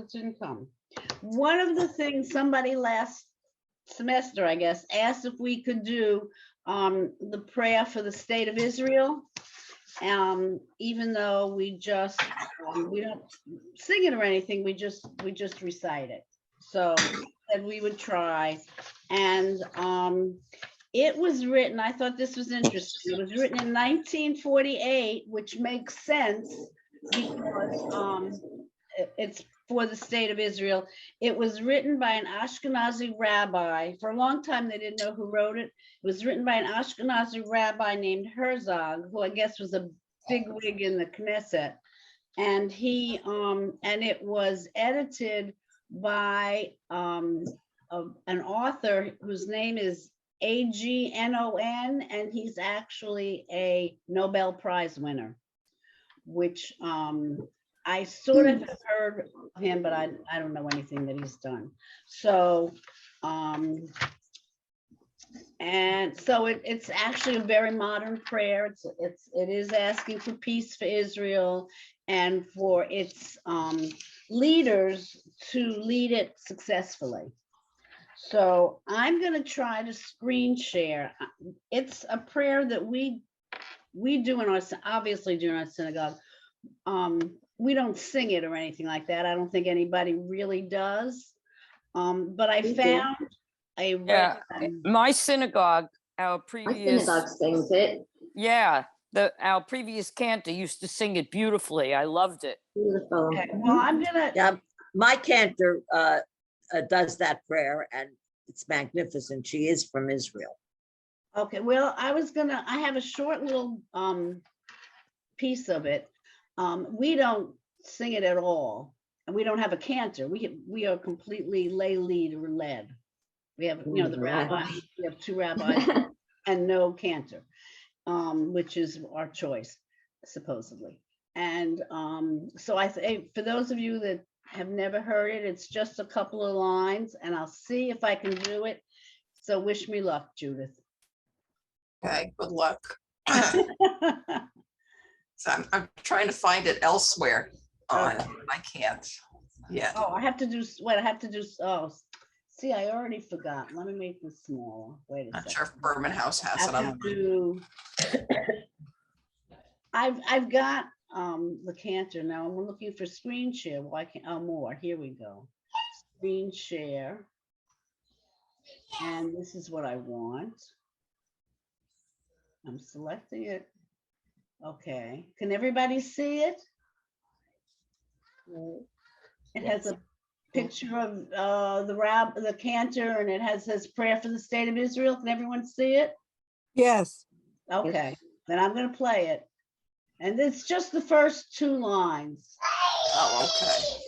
that didn't come. One of the things somebody last semester, I guess, asked if we could do the prayer for the state of Israel. Even though we just we don't sing it or anything, we just recite it. So that we would try, and it was written. I thought this was interesting. It was written in 1948, which makes sense because it's for the state of Israel. It was written by an Ashkenazi rabbi. For a long time, they didn't know who wrote it. It was written by an Ashkenazi rabbi named Herzog, who I guess was a big wig in the Knesset. And he and it was edited by an author whose name is Agnon, and he's actually a Nobel Prize winner, which I sort of have heard of him, but I don't know anything that he's done. So, and so it's actually a very modern prayer. It is asking for peace for Israel and for its leaders to lead it successfully. So I'm going to try to screen share. It's a prayer that we do in our, obviously do in our synagogue. We don't sing it or anything like that. I don't think anybody really does. But I found a my synagogue, our previous synagogue sings it. Yeah, our previous cantor used to sing it beautifully. I loved it. Beautiful. Okay, well, I'm gonna. My cantor does that prayer, and it's magnificent. She is from Israel. Okay, well, I have a short little piece of it. We don't sing it at all, and we don't have a cantor. We are completely lay lead or led. We have, the rabbi. We have two rabbis and no cantor, which is our choice, supposedly. And so I say, for those of you that have never heard it, it's just a couple of lines, and I'll see if I can do it. So wish me luck, Judith. Okay, good luck. So I'm trying to find it elsewhere. I can't. Yeah. Oh, I have to do what I have to do. Oh, see, I already forgot. Let me make this smaller. Wait a second. Not sure if Berman House has it. I've got the cantor now. I'm looking for screen share. Why can't? Oh, more. Here we go. Screen share. And this is what I want. I'm selecting it. Okay. Can everybody see it? It has a picture of the cantor, and it says prayer for the state of Israel. Can everyone see it? Yes. Okay. Then I'm going to play it. And it's just the first two lines. Oh, okay.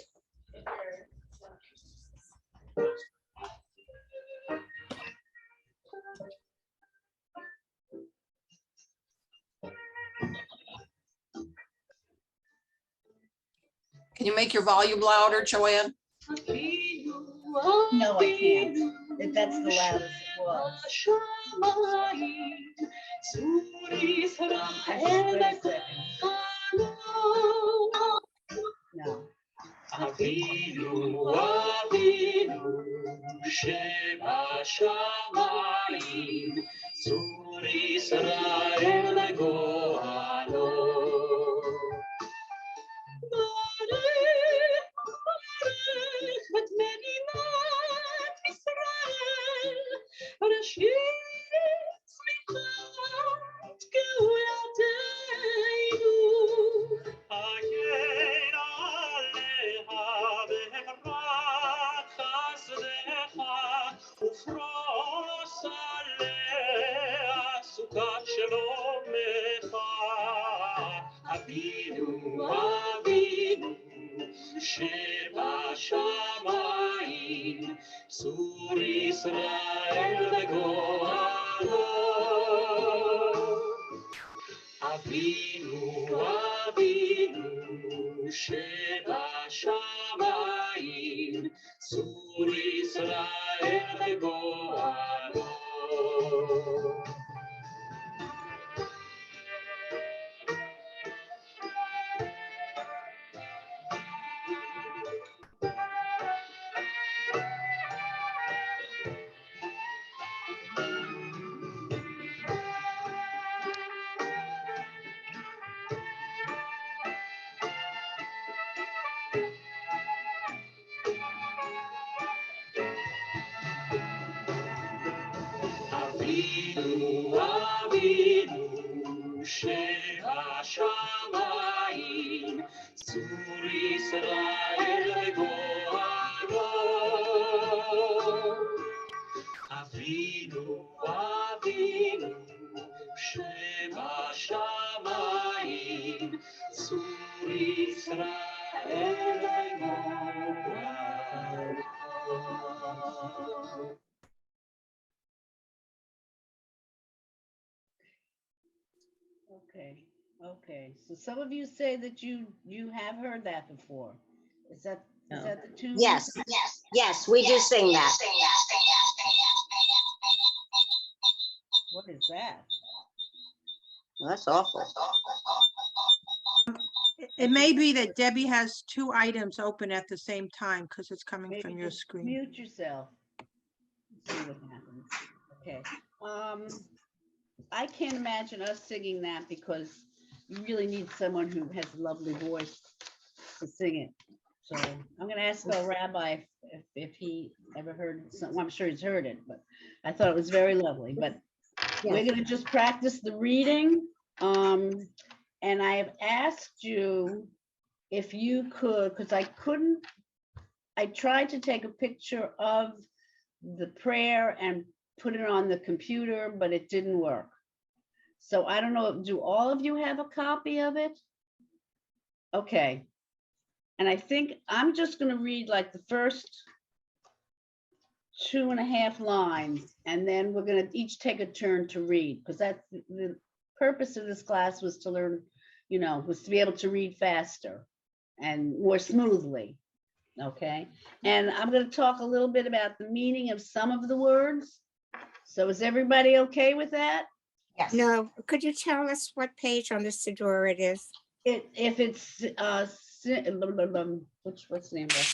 Can you make your volume louder, Joanne? No, I can't. That's the loudest it was. Wait a second. No. Avinu, שבשמיים, צור ישראל לגואלו. ברך, ברך את מדינת ישראל, ראשית צמיחת גאולתנו. הגן עליה והפרת חסדך, ופרוס עליה סוכת שלומך. אבינו, אבינו, שבשמיים, צור ישראל וגואלו. אבינו, אבינו, שבשמיים, צור ישראל וגואלו. אבינו, אבינו, שבשמיים, צור ישראל וגואלו. אבינו, אבינו, שבשמיים, צור ישראל וגואלו. Okay. So some of you say that you have heard that before. Is that No. the tune? Yes, yes, we do sing that. What is that? Well, that's awful. It may be that Debbie has two items open at the same time because it's coming Maybe from your just screen. mute yourself. See what happens. Okay. I can't imagine us singing that because you really need someone who has a lovely voice to sing it. So I'm going to ask our rabbi if he ever heard something. I'm sure he's heard it, but I thought it was very lovely. But we're going to just practice the reading. And I have asked you if you could, because I tried to take a picture of the prayer and put it on the computer, but it didn't work. So I don't know, do all of you have a copy of it? Okay. And I think I'm just going to read like the first 2.5 lines, and then we're going to each take a turn to read, because that's the purpose of this class, was to learn, was to be able to read faster and more smoothly. Okay. And I'm going to talk a little bit about the meaning of some of the words. So is everybody okay with that? Yes. No, could you tell us what page on the Siddur it is? If it's what's the name of that?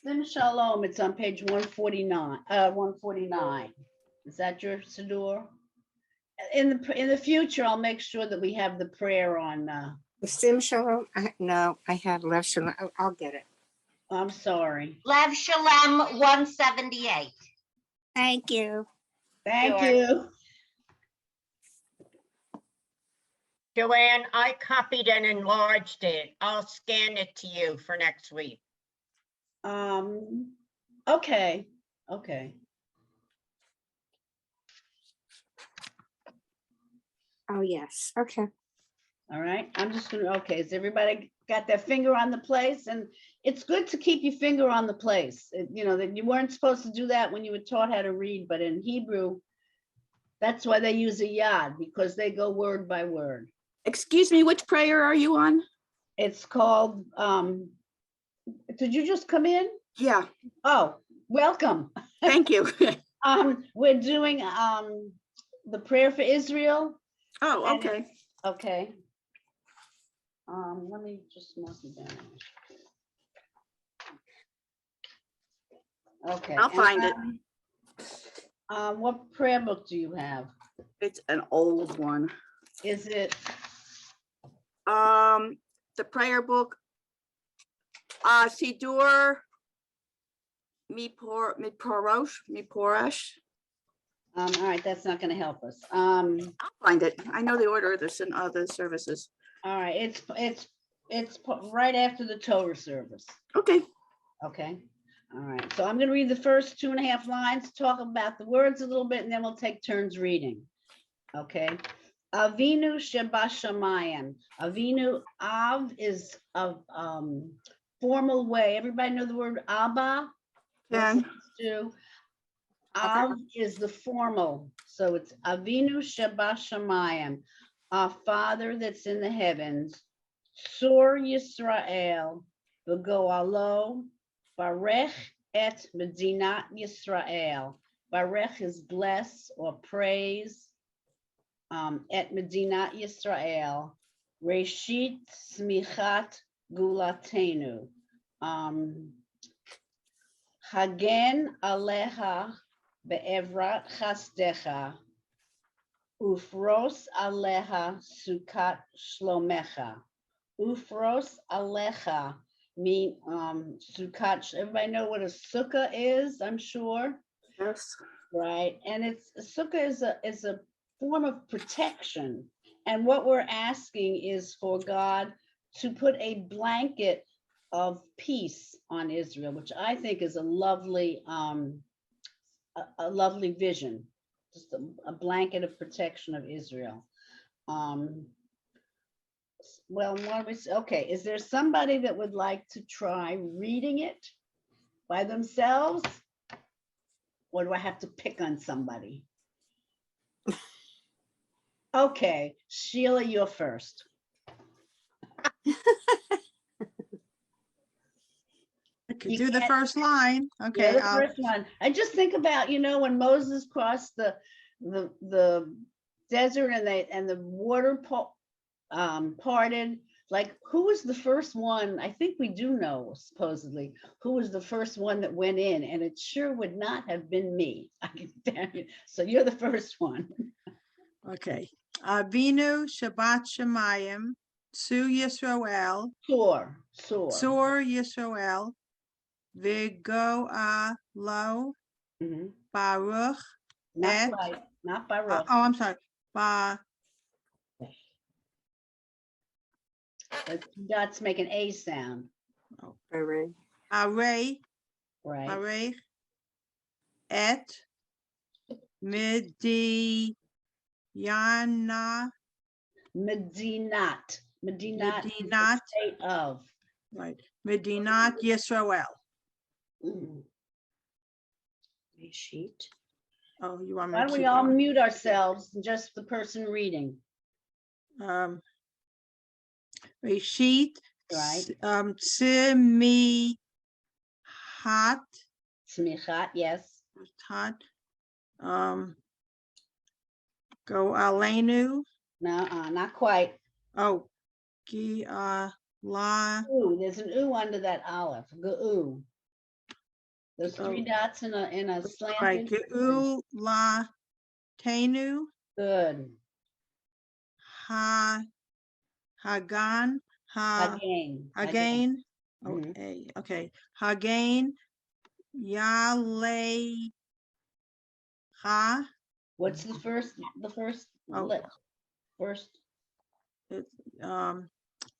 Sim Shalom, it's on page 149. 149. Is that your Siddur? In the future, I'll make sure that we have the prayer on. The Sim Shalom? No, I have Lev Shalom. I'll get it. I'm sorry. Lev Shalem 178. Thank you. Thank Sure. you. Joanne, I copied and enlarged it. I'll scan it to you for next week. Okay. Oh, yes. Okay. All right. I'm just gonna, okay, has everybody got their finger on the place? And it's good to keep your finger on the place. That you weren't supposed to do that when you were taught how to read, but in Hebrew, that's why they use a yad, because they go word by word. Excuse me, which prayer are you on? It's called, did you just come in? Yeah, Oh, welcome. thank you. We're doing the prayer for Israel. Oh, okay. Okay. Let me just mark it down. Okay. I'll find it. What prayer book do you have? It's an old one. Is it? The prayer book, Siddur Miporesh. All right, that's not going to help us. I'll find it. I know the order of this in other services. All right, it's right after the Torah service. Okay. Okay. All right. So I'm going to read the first 2.5 lines, talk about the words a little bit, and then we'll take turns reading. Okay. Avinu Shebashamayim. Avinu, Av is a formal way. Everybody know the word Abba? Then Av is the formal. So it's Avinu Shebashamayim, our Father that's in the heavens. Sur Yisrael, V'goalo, Barech et Medinat Yisrael. Barech is bless or praise. Et Medinat Yisrael. Reshit Smichat Gulatenu. Hagen Aleha Be'evrat Chasdecha. Ufros Aleha Sukat Shlomecha. Ufros Aleha mean Sukkot. Everybody know what a sukkah is, I'm sure. yes. right? And it's sukkah is a form of protection. And what we're asking is for God to put a blanket of peace on Israel, which I think is a lovely vision, just a blanket of protection of Israel. Well, okay, is there somebody that would like to try reading it by themselves? Or do I have to pick on somebody? Okay, Sheila, you're first. I could You do the can't- first line. Yeah, Okay, the first one. I just think about, when Moses crossed the desert and the water parted. Like, who was the first one? I think we do know, supposedly, who was the first one that went in, and it sure would not have been me. I can tell you. So you're the first one. okay. Avinu Shabbat Shemayim, Tzu Yisrael, Soar. Tzur Yisrael, Vigo Lo, Mhm. Baruch, Not Et. right, not Baruch. I'm sorry. That's make an A sound, Hooray. Arei, right? Arei, Et, Midi, Yana, Medinat. Medinat. is the Medinat. State of. right, Medinat Yisrael. Mm. Sheet. Oh, you want me Why to don't we keep all going? mute ourselves, just the person reading, Reshit, right? Tzimi, Hat, Smichat, yes. Hat, Go Alenu. No, not quite. Oh, Gi La. Ooh, there's an ooh under that olive. Ooh. There's three Oh. dots in a Right, slanted. Ge'u La Tenu, Good. Hagan, Again. Again. Oh, Mhm. okay. Hagan, Yale, Ha. What's the first? Oh. Lip? First. It's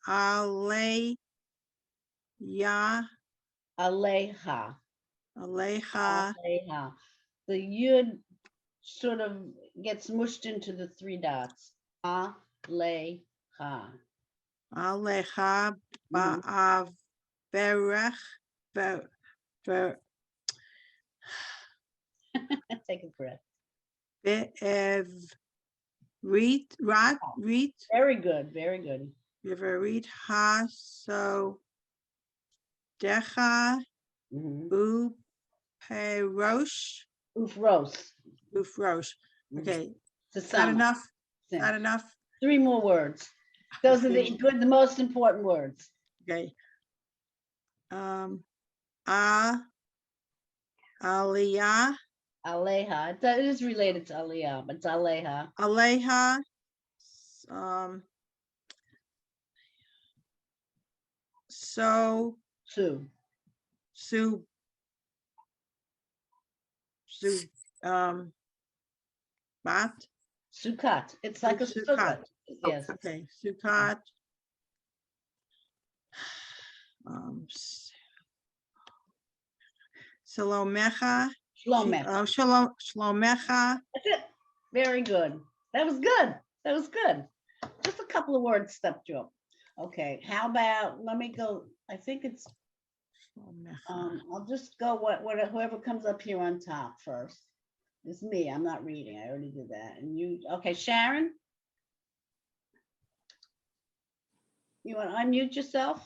Ale, Ya, Aleha. Aleha. Aleha. The yud sort of gets mushed into the three dots. Aleha. Aleha Mhm. Ba'averech, Take a breath. Reet, Very good. Very good. Viverit Ha, so Decha, Mhm. U Perosh, Ufros. Ufrosh. Mhm. Okay, To is that sum. enough? Is Yeah. that enough? Three more words. Those are Okay. the most important words. Okay. Aliyah, Aleha. It is related to Aliyah, but it's Aleha. Aleha, so Su. Su, Bat, Sukkot. It's like a Sukkot. sukkot. Yes. Okay, Sukkot. Shalomecha, Shlomek. Shlomecha, That's it. Very good. That was good. That was good. Just a couple of words stepped you up. Okay, how about, let me go, I think it's, I'll just go whoever comes up here on top first. It's me, I'm not reading, I already did that. And you, okay, Sharon? You want to unmute yourself?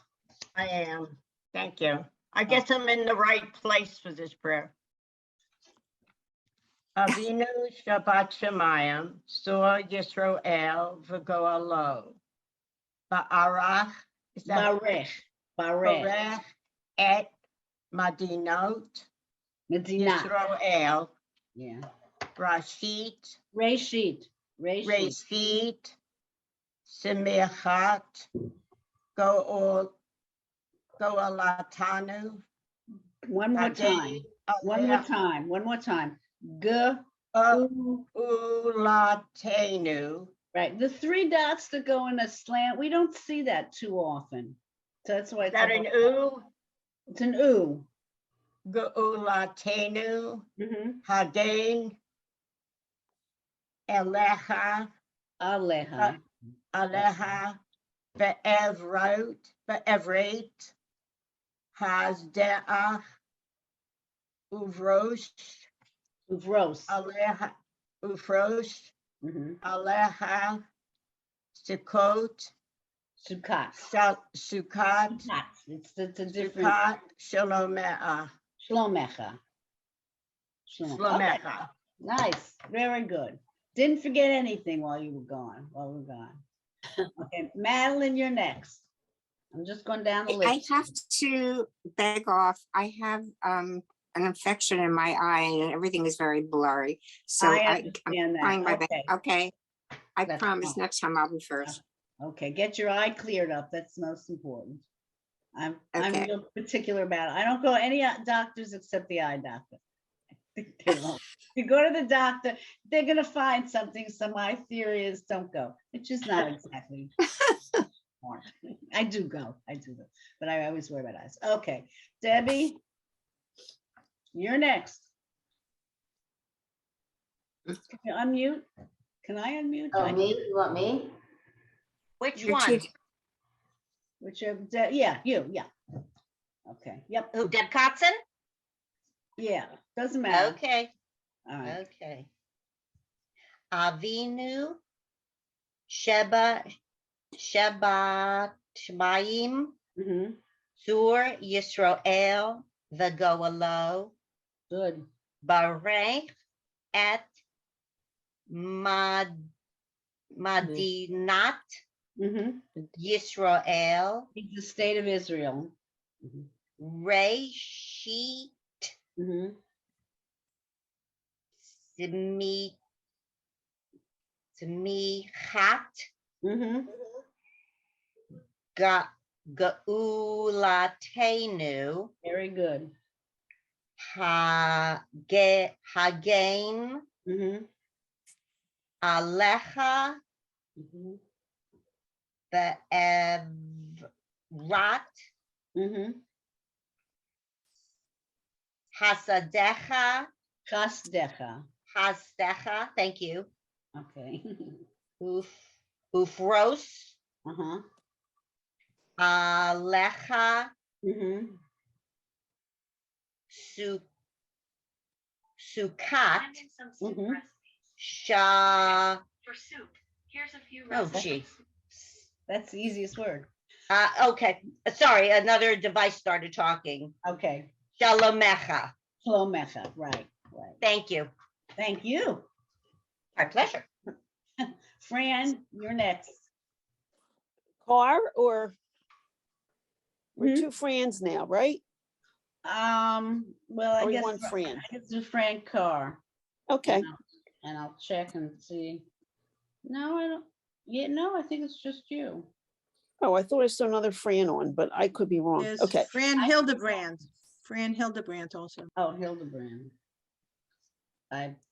I am. Thank you. I guess I'm in the right place for this prayer. Avinu Shabbat Shemayim, Sur Yisrael V'Goalo. Ba'arach, is that Barech. Barech et Madinot Medina. Yisrael, Yeah. Rashit, Reshit. Reshit, Simichat, Go'alatanu. One more Again, time. One more time. One more time. Ulatenu. Right, the 3 dots that go in a slant, we don't see that too often. So that's why Is that an it's an oo. Ulatenu. Mhm. Hadain. Eleha. Aleha. Aleha. Be'evrait. Hasdeach. Uvrosh. Uvros. Aleha. Ufrosh. Mhm. Aleha. Sukkot. Sukkot. Sukkot. It's a different. Sukkot. Shalomecha. Shlomecha. Okay, Shlomecha. nice, very good. Didn't forget anything while we were gone. Okay, Madeline, you're next. I'm just going down the I list. have to beg off. I have an infection in my eye and everything is very blurry. So I I'm understand trying my that. best. Okay, Okay. I That's promise fine. next time I'll be first. okay, get your eye cleared up. That's most important. I'm Okay. real particular about it. I don't go any doctors except the eye doctor. They won't. If you go to the doctor, they're gonna find something. So my theory is don't go, which is not exactly smart. I do go, but I always worry about eyes. Okay, Debbie, you're next. Can you unmute? Can I unmute? Oh, me? You want me? Which You're one? too- Yeah, you, yeah. Okay, yep, Who, Deb Kotzen? yeah, doesn't matter. Okay, All right. okay. Avinu, Sheba, Shemaim, Mhm. Zur, Yisrael, the Goalo, Good. Barech, et Madinat, Mhm. Yisrael, It's the state of Israel. Mhm. Reshit, Mhm. Smichat, Mhm. Gaulatenu, Very good. Hagain, Mhm. Alecha, Mhm. Be'evrat, Mhm. Hasadecha, Chasdecha. thank you, Okay. Ufros, Uh-huh. Alecha, Mhm. Sukat, Mhm. Sha, oh gee. That's the easiest word. Okay, sorry, another device started talking. Okay. Shalomecha, Shlomecha. Right. thank you, Thank you. my pleasure. Fran, you're next. Car or we're Mhm. 2 Frans now, right? Well, I Or we guess want Fran? I guess it's Fran Carr. Okay. And I'll check and see. No, I don't. Yeah, no, I think it's just you. Oh, I thought I saw another Fran on, but I could be wrong. There's Okay. Fran Hildebrand. Fran Hildebrand also. Oh, Hildebrand.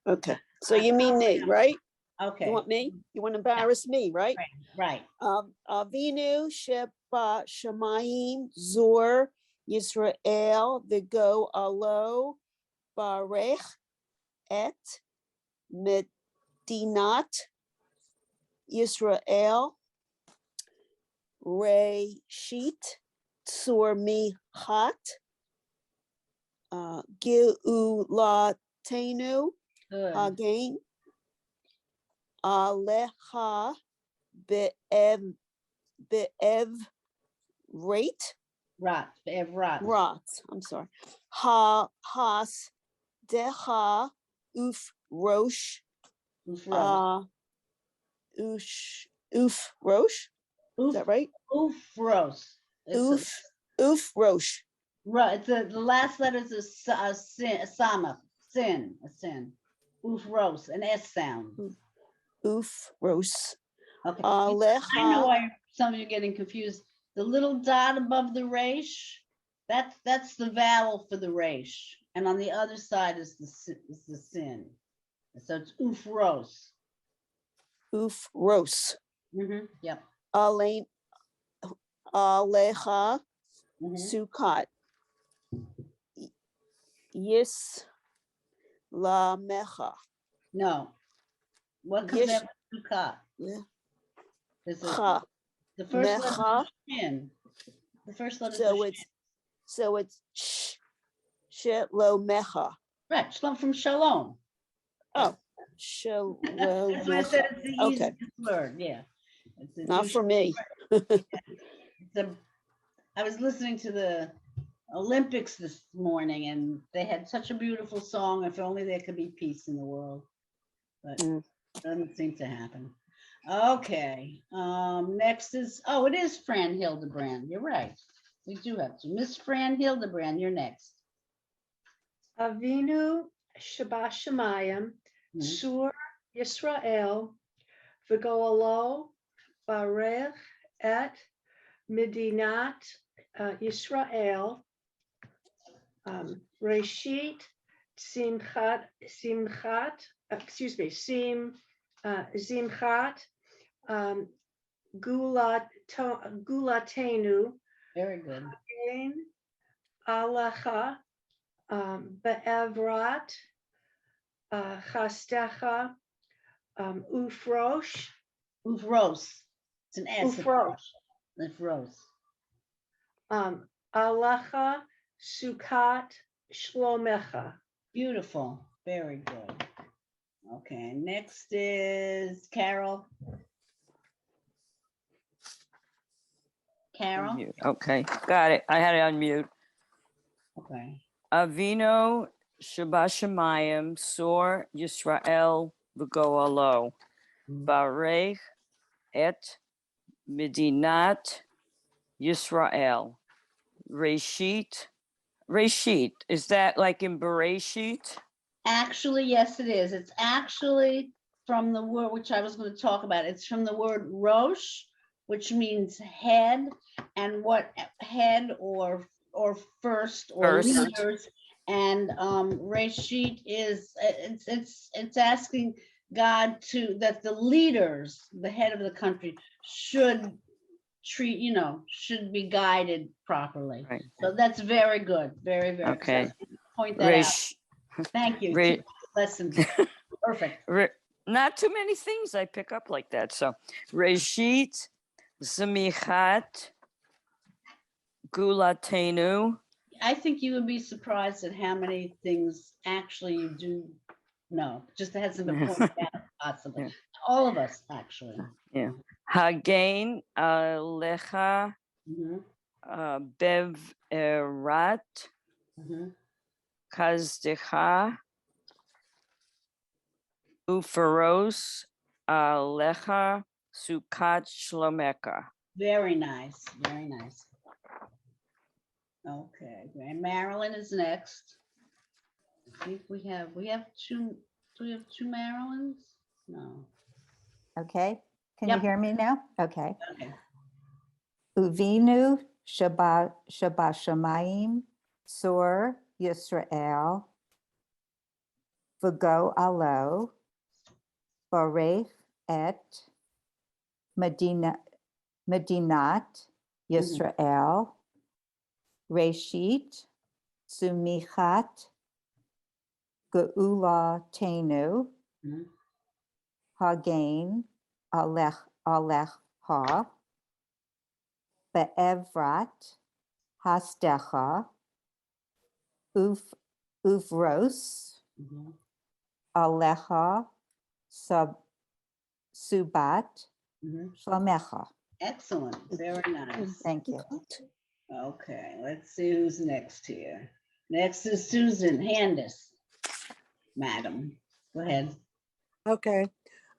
Okay. So you mean me, right? Okay. You want me? You want to embarrass me, right? Right. Avinu Sheba Shemayim Zur Yisrael Vigo Alo Barech Et Medinat Yisrael Reshit Tsur Michat Geulatenu Good. Hagain Alecha Be'ev Rate Evrat. I'm sorry. Has Decha Uf Rosh Ufros. Uf Rosh. Is that right? Ufros. Uf Rosh. Right. The last letter is a sin, a sin. Ufros, an S sound. Uf Rosh. Okay. I know Alecha. why some of you are getting confused. The little dot above the resh, That's the vowel for the resh, and on the other side is the sin. So it's ufros. Ufros. Yep. Alein, Alecha, Mhm. Sukkot. Yis la mecha. No. What comes Yish- after sukkah? Yeah. There's a- Cha. The first letter Mecha. is shin. The first letter So is it's shelo mecha. right. Shalom from shalom. Oh, shelo That's why I said mecha. it's the Okay, easiest word. Yeah. It's a not Jewish for me. I was listening to the Olympics this morning, and they had such a beautiful song. If only there could be peace in the world, but Mm. doesn't seem to happen. Okay. Next is it is Fran Hildebrand. You're right. We do have to. Miss Fran Hildebrand, you're next. Avinu Shabashamayim, Mhm. Sur Yisrael, V'goalo Barech et Medinat Yisrael, Reshit Simchat, Zimchat, Gulatenu, Very good. Alecha, Be'evrat, Chastecha, Ufrosh, Ufros. It's an S. Ufrosh, Ufros. Alecha, Sukkot, Shlomecha. Beautiful. Very good. Okay. Next is Carol. Carol. Unmute. Okay, got it. I had it on mute. Okay. Avino Shabashamayim Sor Yisrael V'goalo Barech et Medinat Yisrael. Reshit. Is that like in Bereshit? Actually, yes, it is. It's actually from the word which I was going to talk about. It's from the word rosh, which means head, and what head or first or First. leaders. And reshit is it's asking God that the leaders, the head of the country, should should be guided properly. Right. So that's very good. Very, very. Okay. Point that out. Resh, Thank you. Re- Lesson. Perfect. not too many things I pick up like that. So Reshit Zamichat Gulatenu. I think you would be surprised at how many things actually you do know. Just hasn't been pointed out, possibly. Yeah. All of us, actually. Yeah. Hagain Alecha Mhm, Bev Erat mhm. Kazdecha Ufaros Alecha Sukat Shlomeka. Very nice. Very nice. Okay. And Marilyn is next. I think we have two. Do we have two Marilyns? No. Okay, can Yep. you hear me now? Okay. Okay. Uvinu Shabashamayim Sur Yisrael V'go Alo Barech et Medinat Yisrael Reshit Sumichat Geula Tenu Mhm. Hagain Alecha Be'evrat Hastecha Ufros Mhm. Alecha Subat Mhm. Shlomecha. Excellent. Very nice. Thank you. Okay, let's see who's next here. Next is Susan Handis. Madam, go ahead. Okay.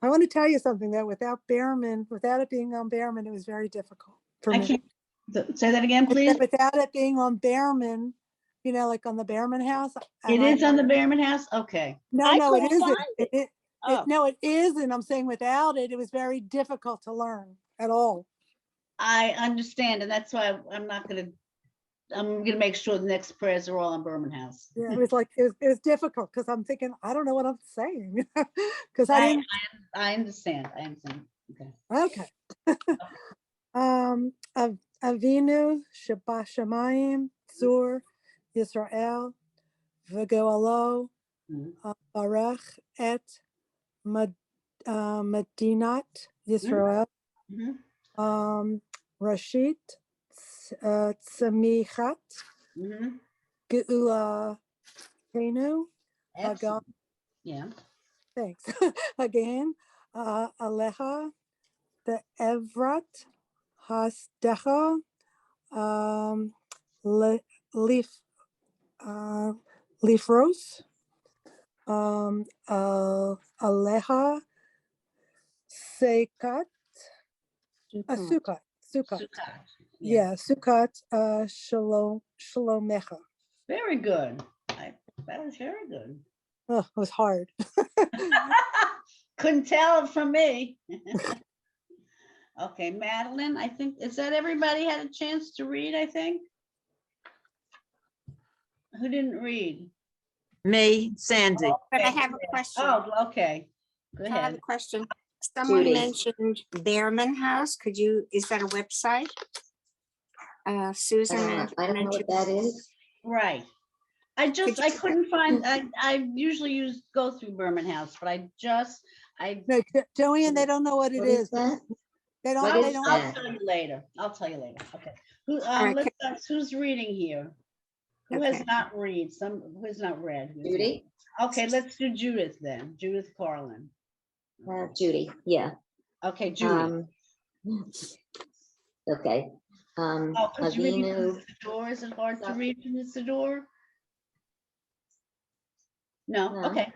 I want to tell you something that without it being on Behrman, it was very difficult for I me. can't say that again, I please. said without it being on Behrman, like on the Behrman house. It is on the Behrman house? Okay. No, it isn't. Oh. No, it isn't. I'm saying without it, it was very difficult to learn at all. I understand, and that's why I'm not going to I'm gonna make sure the next prayers are all on Berman House. Yeah, it was like, it was difficult because I'm thinking, I don't know what I'm saying. Because I didn't, I understand, I understand. Okay. okay. Avinu Shabashamayim Zur Yisrael V'goalo Barech et Medinat Yisrael Rashit Tzemichat Geula Tenu Hagan. Excellent. Yeah. Thanks. Again, Aleha the Evrat Hasdecha Lifros Aleha Sekat Sukkot. Sukkot, Yeah, Sukkot Shalomecha. Very good. That was very good. Oh, it was hard. Couldn't tell it from me. Okay, Madeline, I think, is that everybody had a chance to read, I think? Who didn't read? Me, Sandy. But I have a question. Oh, okay. Go I have ahead. a question. Someone Judy. mentioned Behrman House. Could you, is that a website? Susan. I don't know what that is. Right. I couldn't find, I usually go through Berman House, but No, Joanne, they don't know what it is. They don't, I'll they don't. I'll tell you later. I'll tell you later. Okay. Let's ask who's reading here? Who has not read? Who has not read? Judy? Okay, let's do Judith then. Judith Carlin. Judy, yeah. Okay, Judy. Okay. Because you reading from Avinu, the door? Is it hard to read from the door? No, No. okay.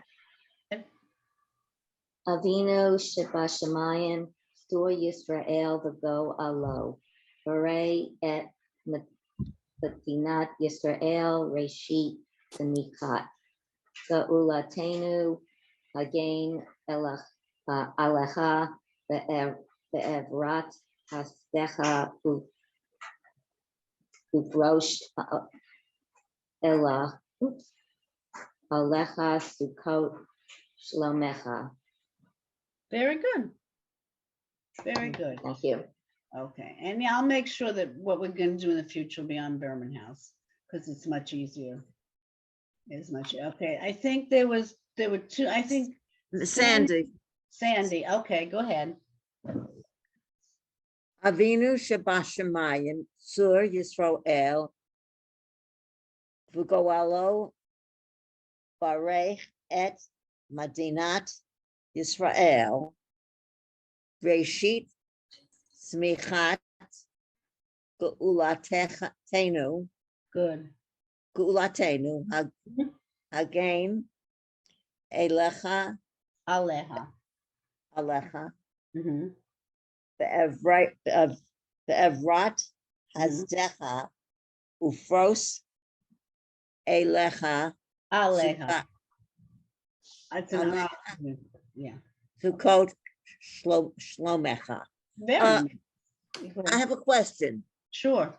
Avinu Shabashamayim Sur Yisrael V'go Alo Barei et Medinat Yisrael Reshit Tzemichat Geulatenu Hagen Alecha Be'evrat Hasdecha Ufrosh Ela Alecha Sukkot Shlomecha. Very good. Very good. Thank you. Okay, and yeah, I'll make sure that what we're gonna do in the future will be on Berman House, because it's much easier. It's much, okay, I think there were two, I think. Sandy. Sandy, okay, go ahead. Avinu Shabashamayim Sur Yisrael V'goalo Barech et Madinat Yisrael Reshit Smichat Geulatenu. Good. Geulatenu Hagen Alecha Aleha. Be'evrat Hasdecha Ufros Alecha That's an yeah. Sukkot Shlomecha. I have a question. Sure.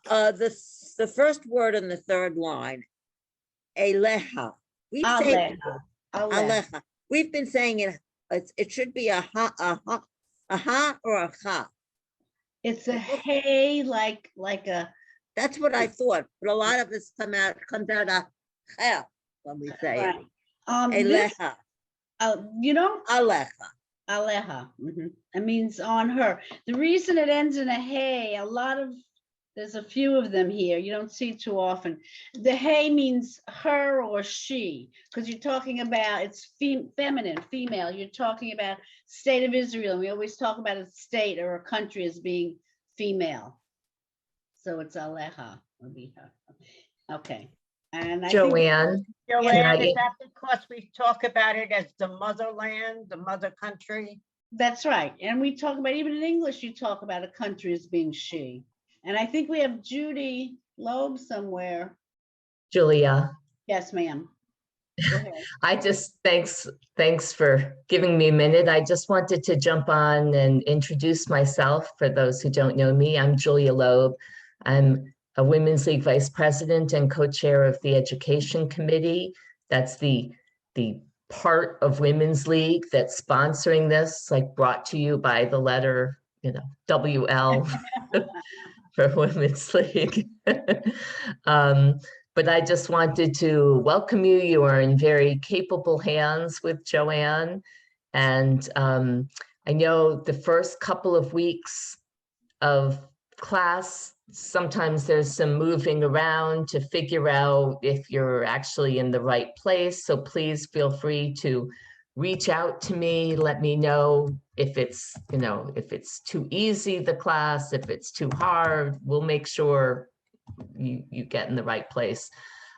The first word in the third line, Aleha. We say Aleha. We've been saying it should be a ha or a ha. It's a hey, like a. That's what I thought, but a lot of us comes out a ha when we say it. Aleha. Aleha. Aleha. It means on her. The reason it ends in a hey, there's a few of them here. You don't see too often. The hey means her or she, because you're talking about, it's feminine, female. You're talking about state of Israel. We always talk about a state or a country as being female. So it's Aleha. Okay. And Joanne, can is that because we talk about it as the motherland, the mother country? That's right. And we talk about, even in English, you talk about a country as being she. And I think we have Judy Loeb somewhere. Julia. Yes, ma'am. Go ahead. I just, thanks for giving me a minute. I just wanted to jump on and introduce myself for those who don't know me. I'm Julia Loeb. I'm a Women's League Vice President and co-chair of the Education Committee. That's the part of Women's League that's sponsoring this, like brought to you by the letter, WL for Women's League. But I just wanted to welcome you. You are in very capable hands with Joanne. And I know the first couple of weeks of class, sometimes there's some moving around to figure out if you're actually in the right place. So please feel free to reach out to me, let me know if it's, if it's too easy, the class, if it's too hard. We'll make sure you get in the right place.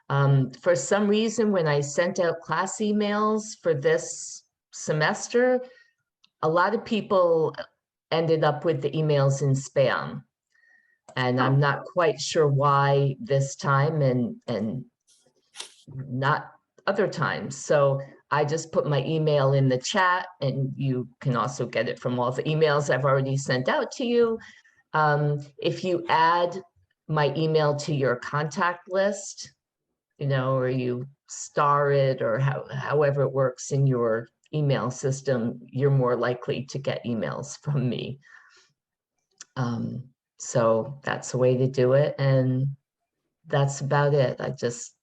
For some reason, when I sent out class emails for this semester, a lot of people ended up with the emails in spam. And I'm not quite sure why this time and not other times. So I just put my email in the chat, and you can also get it from all the emails I've already sent out to you. If you add my email to your contact list, or you star it, or however it works in your email system, you're more likely to get emails from me. So that's the way to do it. And that's about it. I just,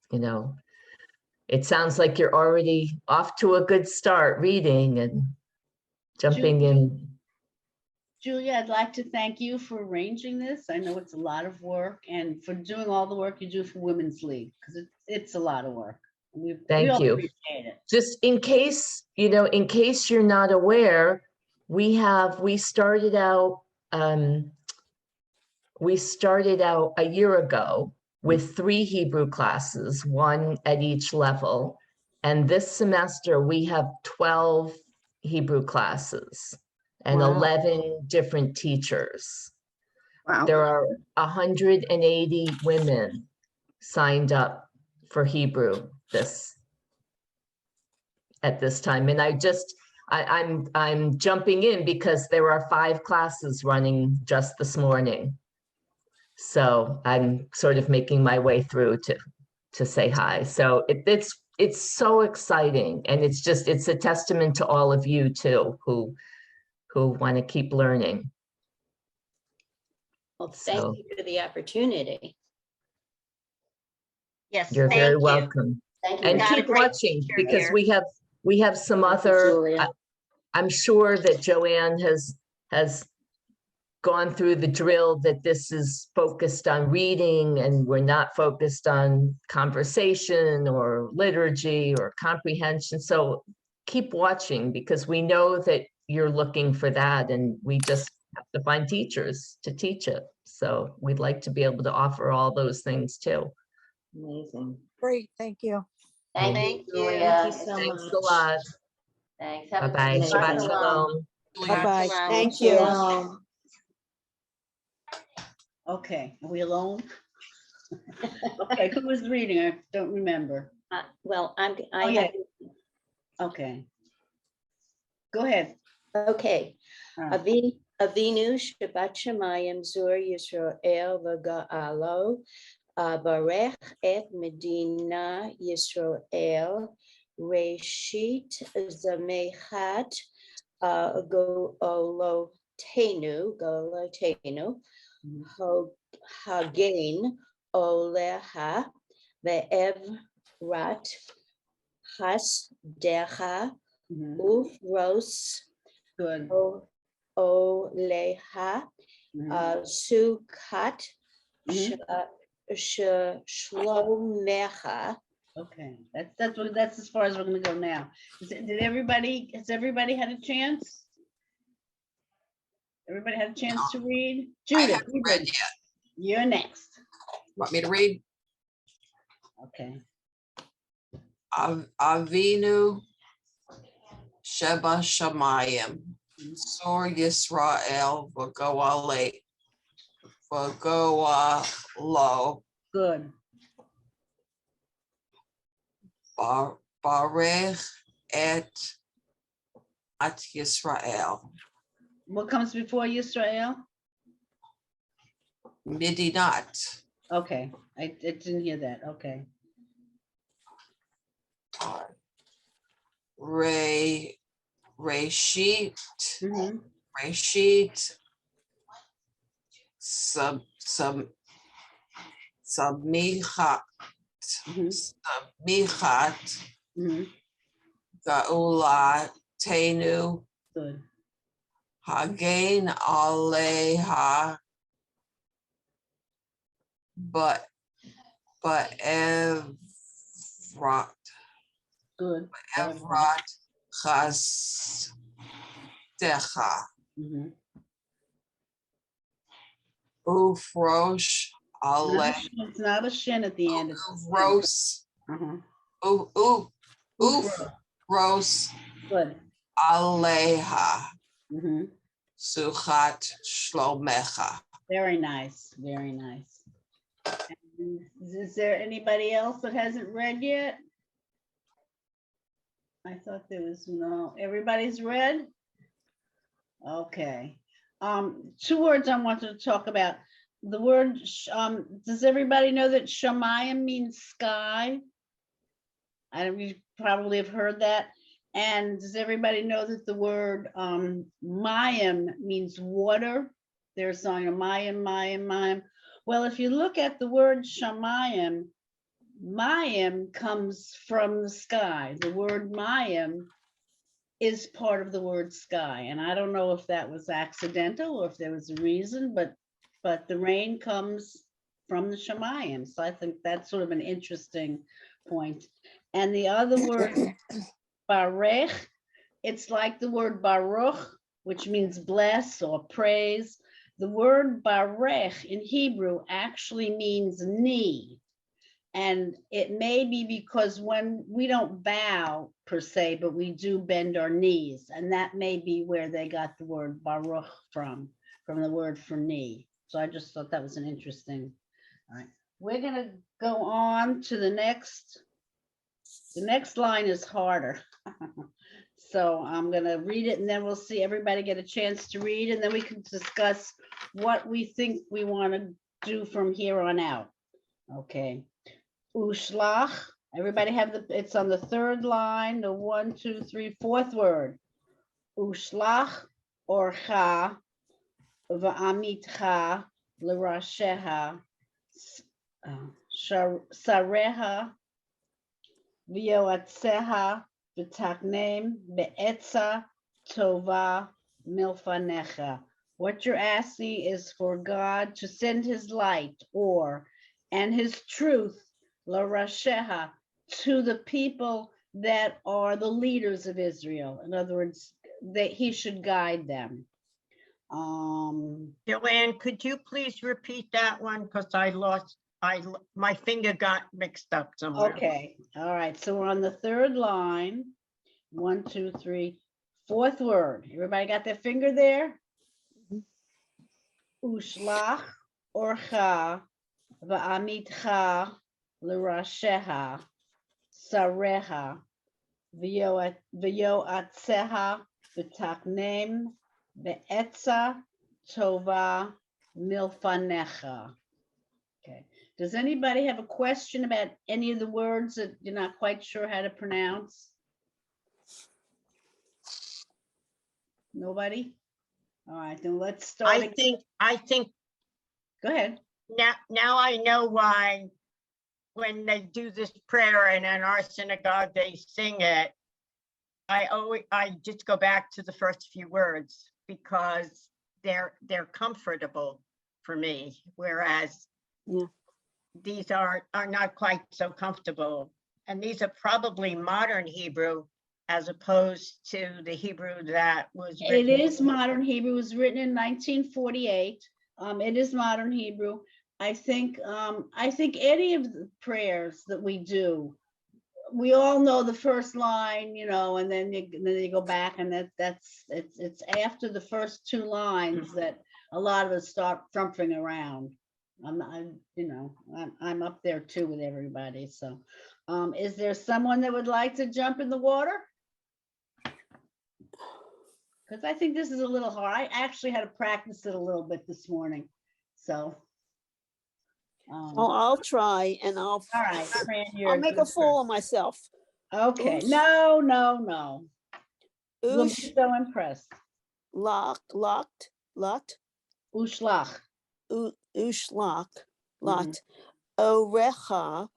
it sounds like you're already off to a good start reading and jumping in. Julia, I'd like to thank you for arranging this. I know it's a lot of work, and for doing all the work you do for Women's League, because it's a lot of work. We Thank all you. appreciate it. Just in case, in case you're not aware, we started out a year ago with 3 Hebrew classes, 1 at each level. And this semester we have 12 Hebrew classes and 11 different teachers. Wow. There are 180 women signed up for Hebrew at this time. And I'm jumping in because there are 5 classes running just this morning. So I'm sort of making my way through to say hi. So it's so exciting, and it's a testament to all of you too, who want to keep learning. Well, thank you for the opportunity. Yes, You're thank very you. welcome. Thank you. And Got a keep great watching, teacher because here. we have some Thank you, other, Julia. I'm sure that Joanne has gone through the drill that this is focused on reading, and we're not focused on conversation or liturgy or comprehension. So keep watching, because we know that you're looking for that, and we just have to find teachers to teach it. So we'd like to be able to offer all those things too. Amazing. Great, thank you. Thank Thank you, you. Julia. Thank you so Thanks much. a lot. Thanks. Have a Bye-bye. good Shabbat night. shalom. Bye-bye. Shalom. Thank you. Shalom. Okay, are we alone? Okay, who was reading? I don't remember. Well, Oh, yeah. Okay. Go ahead. Okay. Uh, Avinu Shabbat Shemayim Zur Yisrael V'Ga'alo Barech Et Medina Yisrael Reshit Zamechat Golotenu Hagain Oleha Ve'evrat Hasdecha Ufros Good. Oleha Sukat Shlomecha. Okay, that's as far as we're gonna go now. Has everybody had a chance? Everybody had a chance to read? I Judith, haven't read yet. you're next. Want me to read? Okay. Avinu Sheba Shamayim, Sor Yisrael V'goalo, Good. Barech et Yisrael, What comes before Yisrael? Midinat. Okay, I didn't hear that. Okay. Reshit, Mhm. Reshit, Samichat, Samichat, Gaula Tenu, Good. Hagen Aleha, but Evrat, Good. Evrat Chas Decha, Ufrosh Ale, It's not a shin at the end. It's Ufros, Ufros good. Aleha, Suchat Shlomecha. Very nice. Very nice. And is there anybody else that hasn't read yet? I thought there was no. Everybody's read? Okay. Two words I wanted to talk about. The word, does everybody know that Shamayim means sky? You probably have heard that. And does everybody know that the word Mayim means water? There's a song, Mayim, Mayim, Mayim. Well, if you look at the word Shamayim, Mayim comes from the sky. The word Mayim is part of the word sky. And I don't know if that was accidental or if there was a reason, but the rain comes from the Shamayim. So I think that's sort of an interesting point. And the other word, Barech, it's like the word Baruch, which means bless or praise. The word Barech in Hebrew actually means knee. And it may be because when we don't bow per se, but we do bend our knees. And that may be where they got the word Baruch from the word for knee. So I just thought that was an interesting. All right, we're gonna go on to the next. The next line is harder. So I'm gonna read it and then we'll see everybody get a chance to read and then we can discuss what we think we want to do from here on out. Okay. Ushlach, everybody have it's on the third line, the 1, 2, 3, fourth word. Ushlach orcha va'amitcha l'rasheha sareha v'yoatzeha v'taknem be'etza tova milfanecha. What you're asking is for God to send his light and his truth l'rasheha, to the people that are the leaders of Israel. In other words, that he should guide them. Joanne, could you please repeat that one? Because my finger got mixed up somewhere. Okay, all right. So we're on the third line. 1, 2, 3, fourth word. Everybody got their finger there? Ushlach orcha va'amitcha l'rasheha sareha v'yoatzeha v'taknem be'etza tova milfanecha. Okay. Does anybody have a question about any of the words that you're not quite sure how to pronounce? Nobody? All right, then let's start. I think. Go ahead. Now I know why when they do this prayer and in our synagogue they sing it. I just go back to the first few words because they're comfortable for me, whereas these are not quite so comfortable. And these are probably modern Hebrew as opposed to the Hebrew that was written. It is modern Hebrew. It was written in 1948. It is modern Hebrew. I think any of the prayers that we do, we all know the first line, and then you go back, and it's after the first two lines that a lot of us start thumping around. I'm up there too with everybody. So, is there someone that would like to jump in the water? Because I think this is a little hard. I actually had to practice it a little bit this morning. So, Oh, I'll try and All right, Fran, you're I'll make a good fool of myself. Okay, Oosh. no. We'll Ush, be so impressed. locked, Ushlach. ushlak, Mhm. lot. Orecha,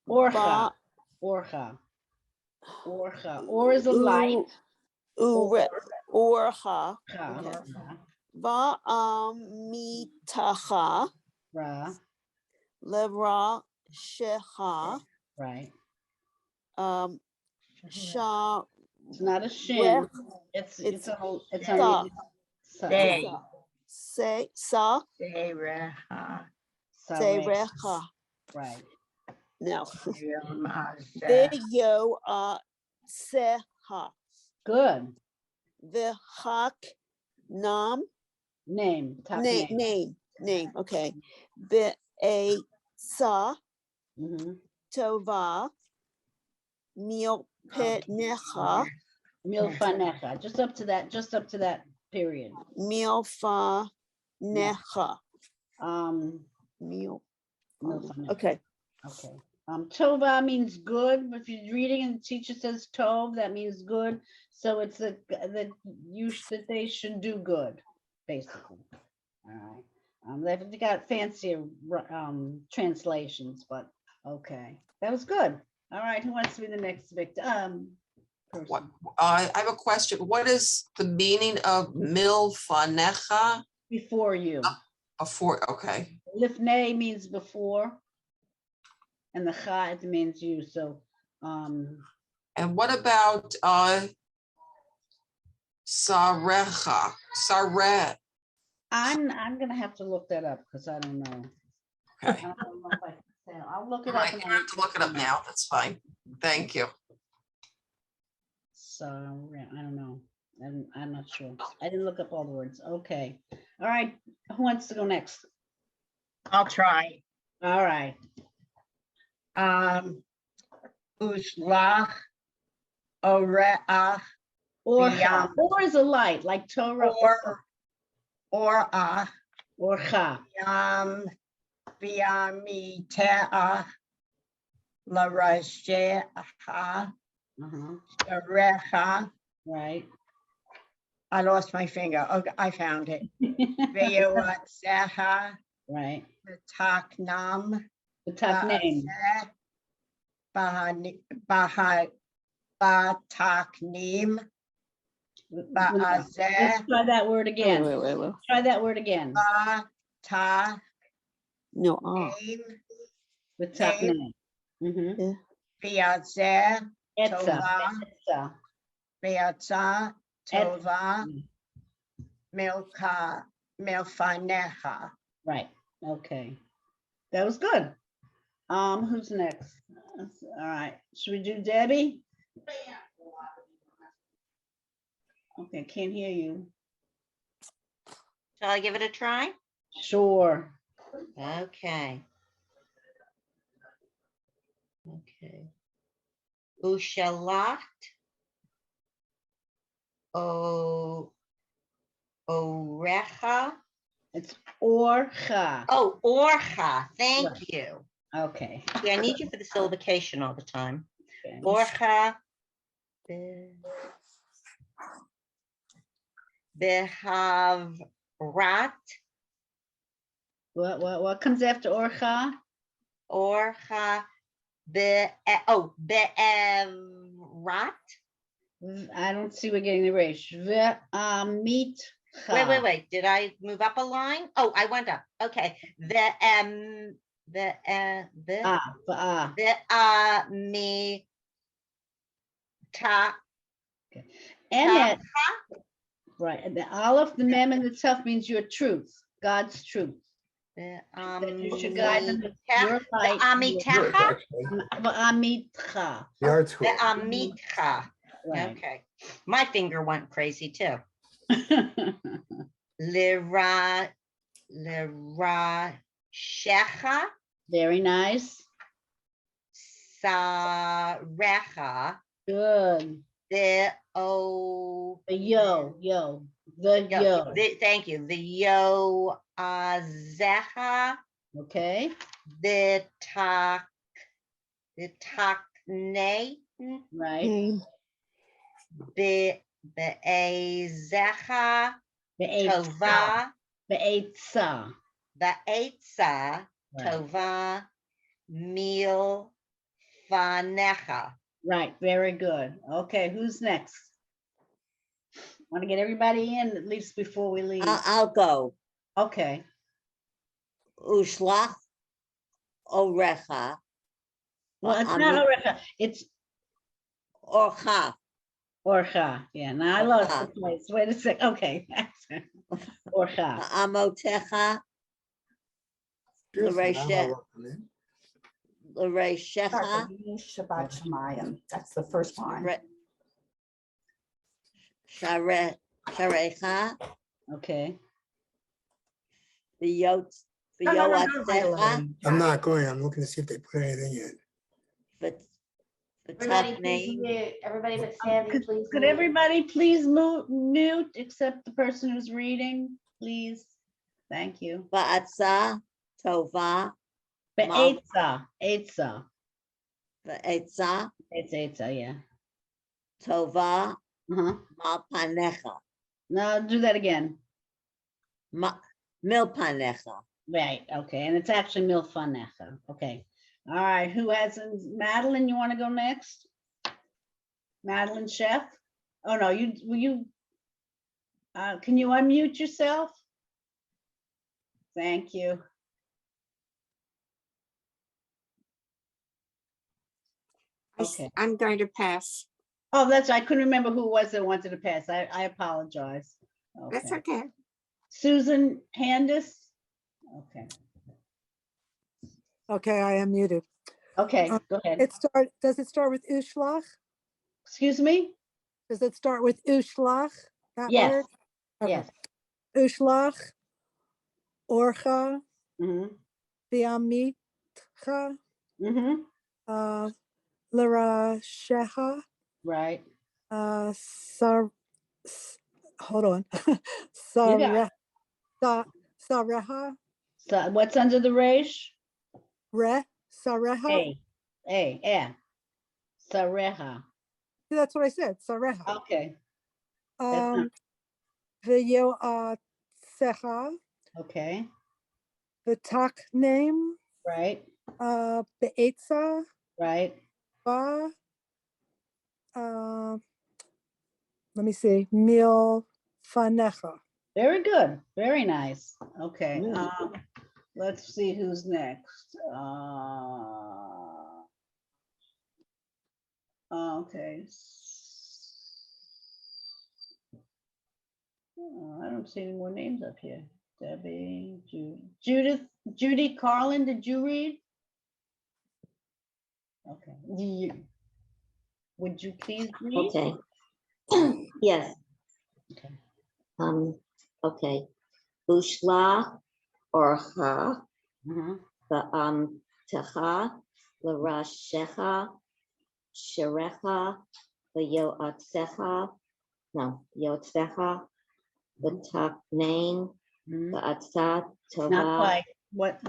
Orcha. Or is a light. Orcha. Orcha. Mitacha, Ra. levra shecha, Right. sha. It's not a shin. It's sa. Day. Say sa. Serecha. Serecha. Right. Now, Yomazeh. video seha. Good. Vihak nam. Name. Top Name. Okay. Be a sa. Tova. Milpenecha. Milfanecha. Just up to that period. Milfanecha. Milfanecha. Okay. Tova means good. If you're reading and the teacher says tov, that means good. So it's that they should do good, basically. All right. They got fancier translations, but okay. That was good. All right. Who wants to be the next victim? What, I have a question. What is the meaning of milfanecha? Before you. Before, okay. Lifnei means before. And the cha, it means you. So and what about sarecha? Saret. I'm gonna have to look that up because I don't know. Okay. I don't know if I can say. I'll look it All up. right, you don't have to look it up now. That's fine. Thank you. So I don't know. I'm not sure. I didn't look up all the words. Okay. All right. Who wants to go next? I'll try. All right. Ushlach. Oreach. Orcha. Or is a light, like Torah. Orach. Orcha. Viamiteach. La Rashecha. Sharecha. Right. I lost my finger. Okay, I found it. Ve'yotzecha. Right. V'taknam. V'taknem. Ba'taknim. Let's try that word again. Wait. Try that word again. Ba'taknim. No. V'taknem. V'yatzeh. Tova. Etza. V'yatzah. Tova. Milfanecha. Right. Okay. That was good. Who's next? All right. Should we do Debbie? Okay, can't hear you. Shall I give it a try? Sure. Okay. Ushalat. Orecha. It's orcha. Oh, orcha. Thank you. Okay. Yeah, I need you for the syllabication all the time. Okay. Orcha. Behavrat. What comes after orcha? Orcha. Be'evrat. I don't see we're getting the resh. Meat. Wait. Did I move up a line? Oh, I went up. Okay. Me. Ta. And that, right. And the aleph, the mem, and the tough means your truth, God's truth. That you should guide them to your light. Amitcha. Right. Okay. My finger went crazy too. Lira shecha. Very nice. Sarecha. Good. The yo. Thank you. The yo zecha. Okay, V'takne, right. V'ezecha tova, Be'etza. V'etza Right. tova mil fanecha. Right, very good. Okay, who's next? Want to get everybody in at least before we leave? I'll go. Okay, Ushlach orecha well, it's not Orecha, it's orcha. Orcha. Yeah, now I lost the place. Wait a sec. Okay. Orcha. Amotecha l'reshecha. Shabbat Shemayim. That's the first line. Sharecha. Okay. V'yoatzecha. I'm not going. I'm looking to see if they put anything in. Everybody please mute. Everybody but Sandy, please. Could mute. everybody please mute except the person who's reading, please? Thank you. Va'atza tova. Be'etza. Etza. Va'etza It's Etza, yeah. tova Uh-huh. malpanecha. No, do that again. Milpanecha. Right, okay, and it's actually Milfanecha. Okay. All right, who hasn't? Madeline, you want to go next? Madeline Chef? Oh, no, can you unmute yourself? Thank you. Okay. I'm going to pass. Oh, that's, I couldn't remember who it was that wanted to pass. I apologize. That's okay. Susan Handis? Okay. Okay, I am muted. Okay, go ahead. Does it start with Ushlach? Excuse me? Does it start with Ushlach? That Yes. word? Okay. Yes. Ushlach, Orcha, Mm-hmm. Biamitcha, Larashecha, Right. Hold on. You got it. Sareha, So what's under the resh? Sareha. Yeah. Sareha. That's what I said, Sareha. Okay. V'yoatzecha, Okay. the tak name, Right. Be'etza, Right. Ba, let me see, Mil Fanecha. Very good. Very nice. Okay. Let's see who's next. Okay. I don't see any more names up here. Debbie, Judith, Judy Carlin, did you read? Okay. Would you please read? Okay. Yes. Okay. Okay. Ushla orcha techa l'rashecha sherecha v'yoatzecha yotzecha v'taknein v'atzat tova. Not quite. What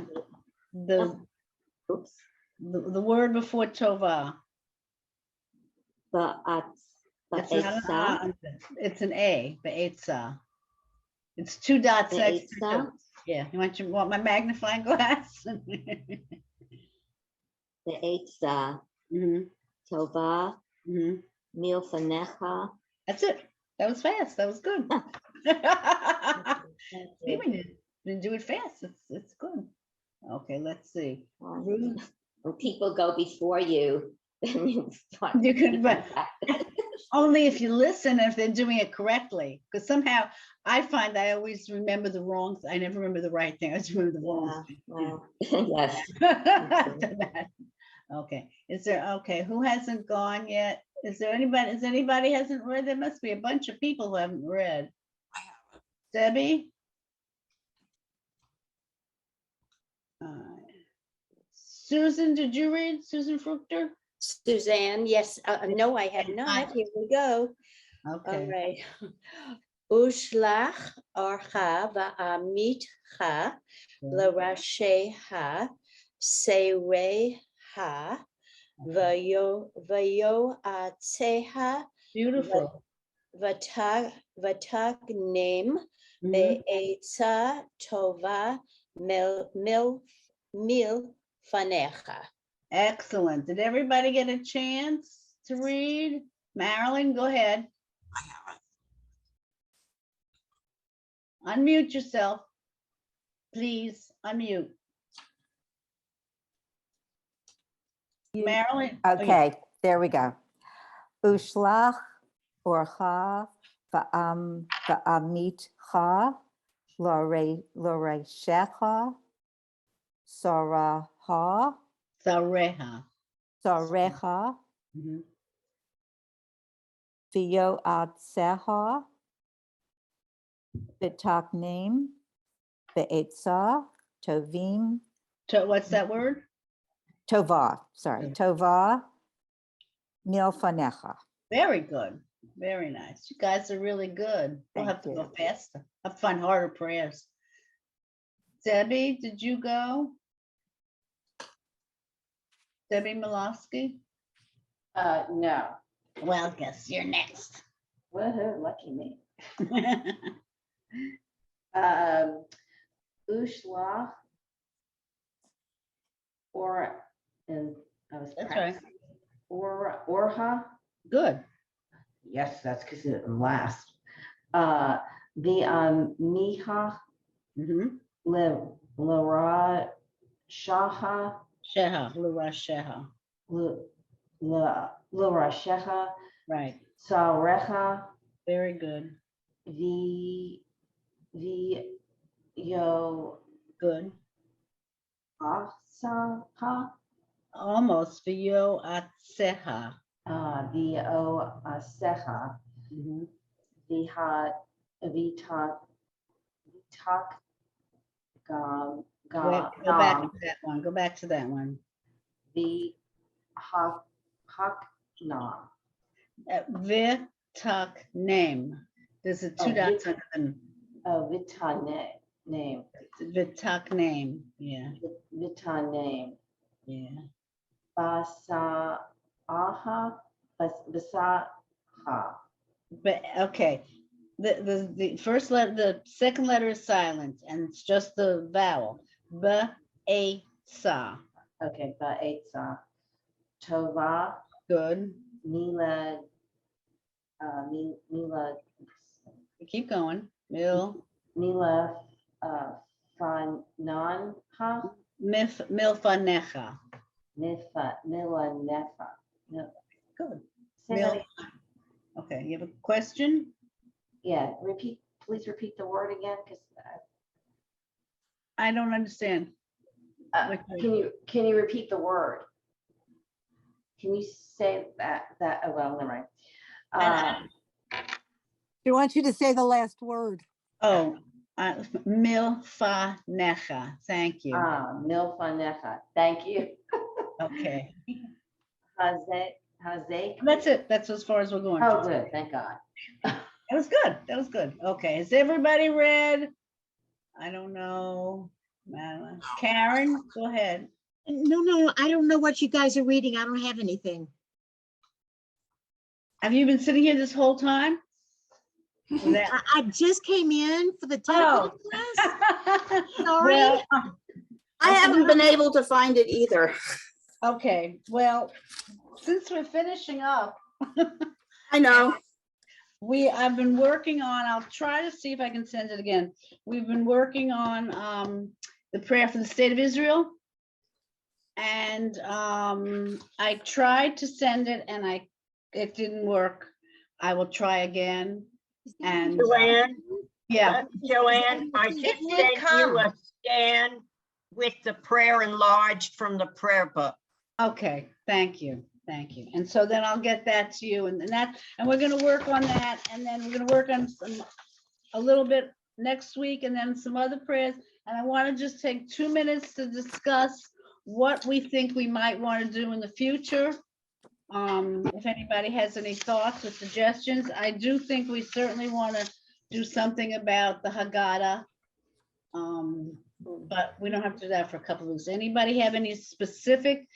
the word before tova? It's it's an A, Be'etza. It's 2 dots next to it. Yeah, you want my magnifying glass? Be'etza tova milfanecha. That's it. That was fast. That was good. See, when you do it fast, it's good. Okay, let's see. When people go before you, then you can, but only if you listen, if they're doing it correctly. Because somehow I find I always remember the wrong. I never remember the right thing. I just remember the wrong thing. Well, yes. Okay. Okay? Who hasn't gone yet? Is there anybody? Has anybody hasn't read? There must be a bunch of people who haven't read. I haven't. Debbie. Susan, did you read? Susan Fruchter? Suzanne, yes. No, I had not. Here we go. Okay. All right. Ushlach orcha va'amitcha l'rasheha sereha v'yoatzeha Beautiful. v'tagnem be'etza tova milfanecha. Excellent. Did everybody get a chance to read? Marilyn, go ahead. Unmute yourself. Please unmute. Marilyn. oh, yeah. Okay, there we go. Ushlach orcha va'amitcha l'reshecha soraha Sareha. soreha Mhm. v'yoatzeha b'taknim be'etza tovim What's that word? tova, sorry, tova milfanecha. Very good. Very nice. You guys are really good. We'll Thank have to go you. faster. Have to find harder prayers. Debbie, did you go? Debbie Malosky? No. Well, guess you're next. Woohoo, lucky me. Ushlach or, and I was That's right. practicing. Orha. Good. Yes, that's because it last. The Miha Mm-hmm. Lara Shaha Sheha, Lura Sheha. Lara Sheha Right. Sareha Very good. Yo Good. Asaha Almost. Vio Atseha. Vio Aseha Mm-hmm. Vihat Vitak Go back to that one. Go back to that one. Hakna. Vitak name. There's a two dots under them. Vitane name. Vitak name. Yeah. Vitan name. Yeah. Basa aha. Basaha. But okay. The first letter, the second letter is silent, and it's just the vowel. Ba-a-sa. Okay, Ba'etza. Tova. Good. Mila. Keep going. Mil. Mila. Fananha. Milfanecha. Milanefa. Good. Say Mil. that. Okay, you have a question? Yeah, please repeat the word again, because I don't understand. can you repeat the word? Can you say that oh, well, never mind. She wants you to say the last word. Oh, milfanecha. Thank you. Milfanecha. Thank you. Okay. Hazek. That's it. That's as far as we're going. Oh, good. Thank God. That was good. That was good. Okay. Has everybody read? I don't know. Madeline. Karen, go ahead. No, I don't know what you guys are reading. I don't have anything. Have you been sitting here this whole time? I just came in for the 10 o'clock class. Sorry. Well, I haven't been able to find it either. Okay. Well, since we're finishing up. I know. I've been working on, I'll try to see if I can send it again. We've been working on the prayer for the state of Israel. And I tried to send it and it didn't work. I will try again. And Joanne? Yeah. Joanne, I just sent you a scan with the prayer enlarged from the prayer book. Okay, thank you. Thank you. And so then I'll get that to you and we're going to work on that. And then we're going to work on a little bit next week and then some other prayers. And I want to just take 2 minutes to discuss what we think we might want to do in the future. If anybody has any thoughts or suggestions, I do think we certainly want to do something about the Haggadah. But we don't have to do that for a couple of weeks. Anybody have any specific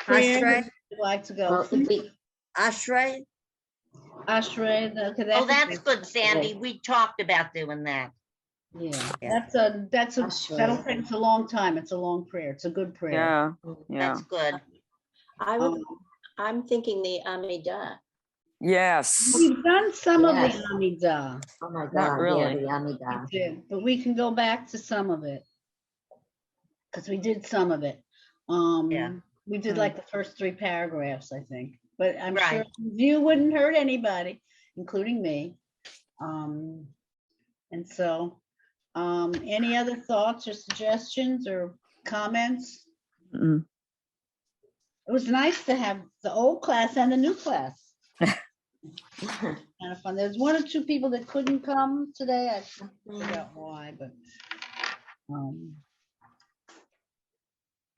prayer that you'd like to go? Ashrei. Ashrei. Okay, Oh, that's good, Sandy. We talked about doing that. Yeah, that'll take us a long time. It's a long prayer. It's a good prayer. Yeah, yeah. That's good. I'm thinking the Amidah. Yes. We've done some of Yes. the Amidah. Oh my Not God, really. yeah, the Amidah. We did, but we can go back to some of it. Because we did some of it. We did like the first 3 paragraphs, I think. But I'm sure review wouldn't hurt anybody, including me. And so, any other thoughts or suggestions or comments? Mm. It was nice to have the old class and the new class. Kind of fun. There's 1 or 2 people that couldn't come today. I forgot why, but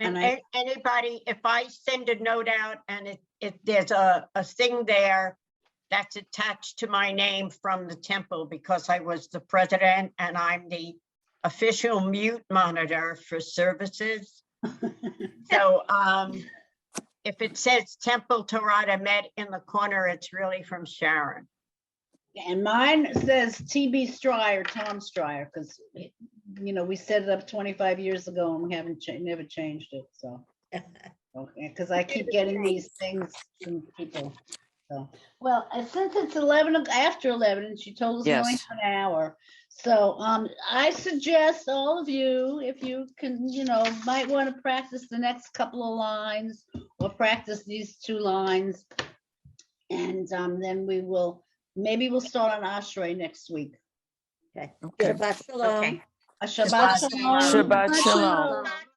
And And anybody, if I send a note out and if there's a thing there that's attached to my name from the temple, because I was the president and I'm the official mute monitor for services. So if it says Temple Torah Met in the corner, it's really from Sharon. And mine says TB Stryer, Tom Stryer, because we set it up 25 years ago and we haven't never changed it. So, okay, because I keep getting these things from people. So, well, since it's after 11, and she told us only Yes. an hour. So, I suggest all of you, if you can, might want to practice the next couple of lines or practice these 2 lines, and then maybe we'll start on Ashrei next week. Okay. Shabbat shalom. Okay. Shabbat shalom. Shabbat shalom.